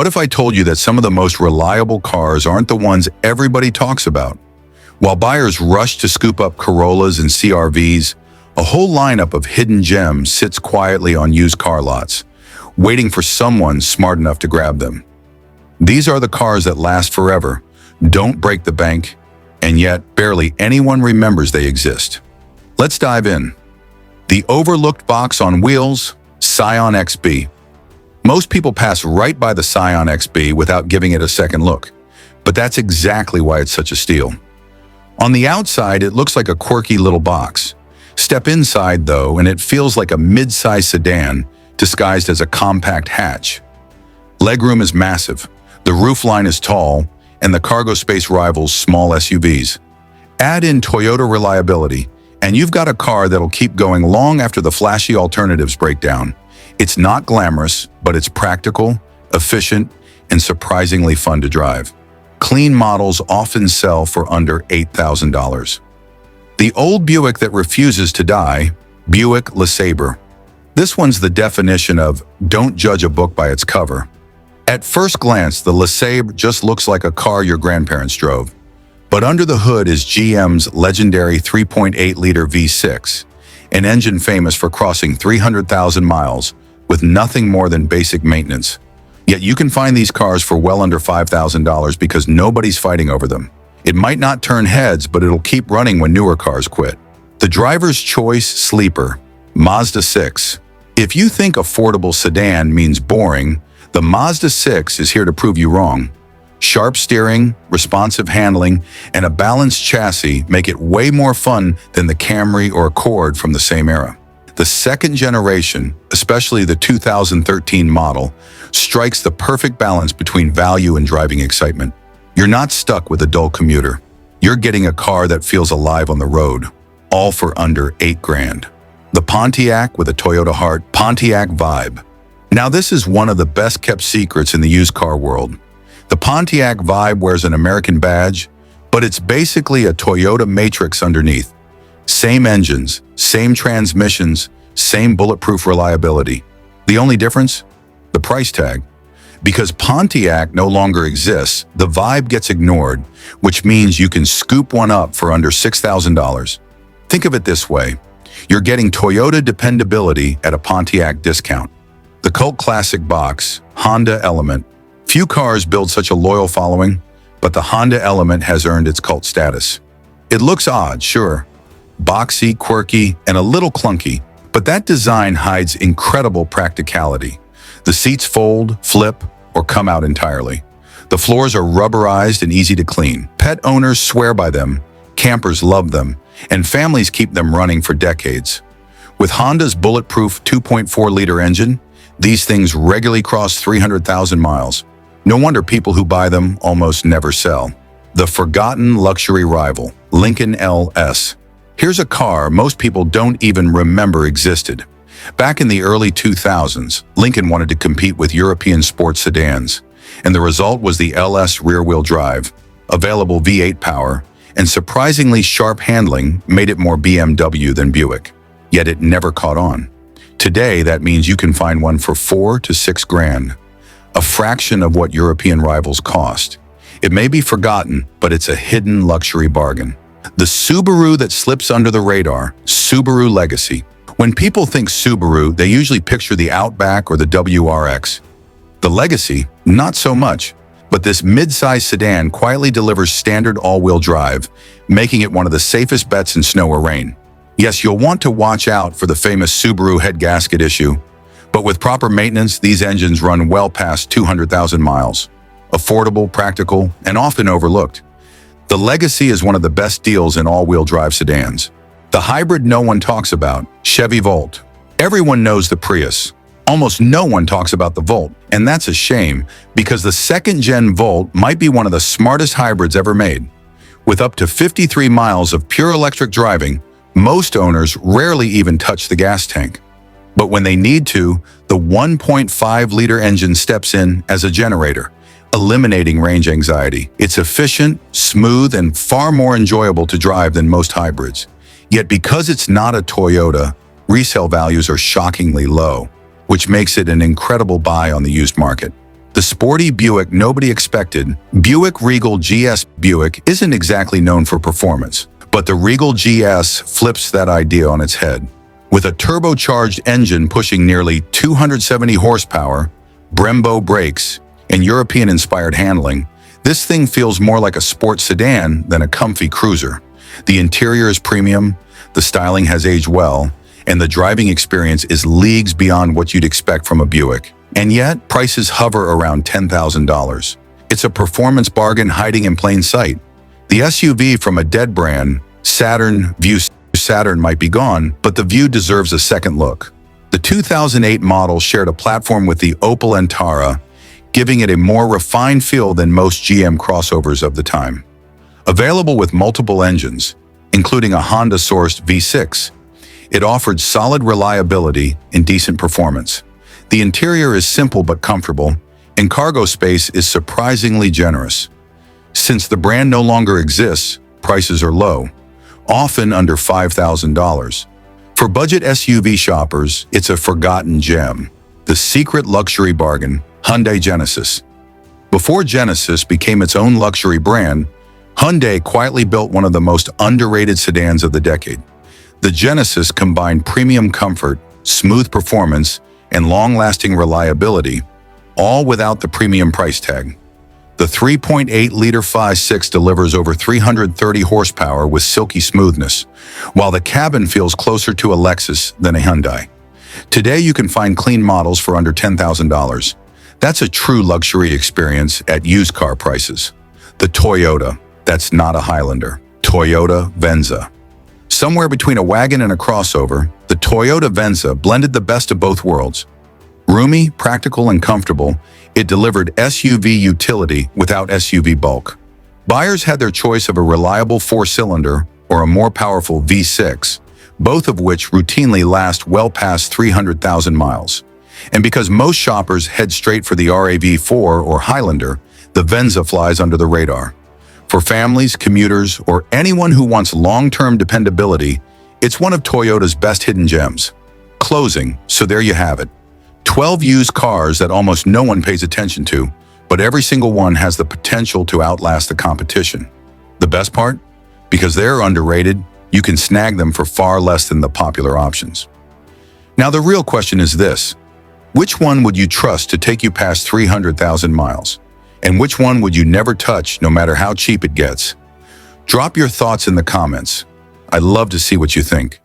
What if I told you that some of the most reliable cars aren't the ones everybody talks about? While buyers rush to scoop up Corollas and CR-Vs, a whole lineup of hidden gems sits quietly on used car lots, waiting for someone smart enough to grab them. These are the cars that last forever, don't break the bank, and yet barely anyone remembers they exist. Let's dive in. The overlooked box on wheels, Scion XB. Most people pass right by the Scion XB without giving it a second look, but that's exactly why it's such a steal. On the outside, it looks like a quirky little box. Step inside, though, and it feels like a mid-size sedan disguised as a compact hatch. Legroom is massive, the roofline is tall, and the cargo space rivals small SUVs. Add in Toyota reliability, and you've got a car that'll keep going long after the flashy alternatives break down. It's not glamorous, but it's practical, efficient, and surprisingly fun to drive. Clean models often sell for under $8,000. The old Buick that refuses to die, Buick LeSabre. This one's the definition of don't judge a book by its cover. At first glance, the LeSabre just looks like a car your grandparents drove. But under the hood is GM's legendary 3.8-liter V6, an engine famous for crossing 300,000 miles with nothing more than basic maintenance. Yet you can find these cars for well under $5,000 because nobody's fighting over them. It might not turn heads, but it'll keep running when newer cars quit. The driver's choice sleeper, Mazda 6. If you think affordable sedan means boring, the Mazda 6 is here to prove you wrong. Sharp steering, responsive handling, and a balanced chassis make it way more fun than the Camry or Accord from the same era. The second generation, especially the 2013 model, strikes the perfect balance between value and driving excitement. You're not stuck with a dull commuter. You're getting a car that feels alive on the road, all for under $8,000. The Pontiac with a Toyota heart, Pontiac Vibe. Now this is one of the best kept secrets in the used car world. The Pontiac Vibe wears an American badge, but it's basically a Toyota Matrix underneath. Same engines, same transmissions, same bulletproof reliability. The only difference? The price tag. Because Pontiac no longer exists, the Vibe gets ignored, which means you can scoop one up for under $6,000. Think of it this way. You're getting Toyota dependability at a Pontiac discount. The cult classic box, Honda Element. Few cars build such a loyal following, but the Honda Element has earned its cult status. It looks odd, sure. Boxy, quirky, and a little clunky, but that design hides incredible practicality. The seats fold, flip, or come out entirely. The floors are rubberized and easy to clean. Pet owners swear by them, campers love them, and families keep them running for decades. With Honda's bulletproof 2.4-liter engine, these things regularly cross 300,000 miles. No wonder people who buy them almost never sell. The forgotten luxury rival, Lincoln LS. Here's a car most people don't even remember existed. Back in the early 2000s, Lincoln wanted to compete with European sports sedans, and the result was the LS rear-wheel drive. Available V8 power and surprisingly sharp handling made it more BMW than Buick. Yet it never caught on. Today, that means you can find one for $4,000 to $6,000, a fraction of what European rivals cost. It may be forgotten, but it's a hidden luxury bargain. The Subaru that slips under the radar, Subaru Legacy. When people think Subaru, they usually picture the Outback or the WRX. The Legacy, not so much, but this mid-size sedan quietly delivers standard all-wheel drive, making it one of the safest bets in snow or rain. Yes, you'll want to watch out for the famous Subaru head gasket issue, but with proper maintenance, these engines run well past 200,000 miles. Affordable, practical, and often overlooked. The Legacy is one of the best deals in all-wheel drive sedans. The hybrid no one talks about, Chevy Volt. Everyone knows the Prius. Almost no one talks about the Volt, and that's a shame because the second-gen Volt might be one of the smartest hybrids ever made. With up to 53 miles of pure electric driving, most owners rarely even touch the gas tank. But when they need to, the 1.5-liter engine steps in as a generator, eliminating range anxiety. It's efficient, smooth, and far more enjoyable to drive than most hybrids. Yet because it's not a Toyota, resale values are shockingly low, which makes it an incredible buy on the used market. The sporty Buick nobody expected, Buick Regal GS. Buick isn't exactly known for performance, but the Regal GS flips that idea on its head. With a turbocharged engine pushing nearly 270 horsepower, Brembo brakes, and European-inspired handling, this thing feels more like a sports sedan than a comfy cruiser. The interior is premium, the styling has aged well, and the driving experience is leagues beyond what you'd expect from a Buick. And yet, prices hover around $10,000. It's a performance bargain hiding in plain sight. The SUV from a dead brand, Saturn Vue. Saturn might be gone, but the Vue deserves a second look. The 2008 model shared a platform with the Opel Antara, giving it a more refined feel than most GM crossovers of the time. Available with multiple engines, including a Honda-sourced V6, it offered solid reliability and decent performance. The interior is simple but comfortable, and cargo space is surprisingly generous. Since the brand no longer exists, prices are low, often under $5,000. For budget SUV shoppers, it's a forgotten gem. The secret luxury bargain, Hyundai Genesis. Before Genesis became its own luxury brand, Hyundai quietly built one of the most underrated sedans of the decade. The Genesis combined premium comfort, smooth performance, and long-lasting reliability, all without the premium price tag. The 3.8-liter 5.6 delivers over 330 horsepower with silky smoothness, while the cabin feels closer to a Lexus than a Hyundai. Today, you can find clean models for under $10,000. That's a true luxury experience at used car prices. The Toyota, that's not a Highlander. Toyota Venza. Somewhere between a wagon and a crossover, the Toyota Venza blended the best of both worlds. Roomy, practical, and comfortable, it delivered SUV utility without SUV bulk. Buyers had their choice of a reliable 4-cylinder or a more powerful V6, both of which routinely last well past 300,000 miles. And because most shoppers head straight for the RAV4 or Highlander, the Venza flies under the radar. For families, commuters, or anyone who wants long-term dependability, it's one of Toyota's best hidden gems. Closing, so there you have it. 12 used cars that almost no one pays attention to, but every single one has the potential to outlast the competition. The best part? Because they're underrated, you can snag them for far less than the popular options. Now the real question is this: which one would you trust to take you past 300,000 miles? And which one would you never touch no matter how cheap it gets? Drop your thoughts in the comments. I'd love to see what you think.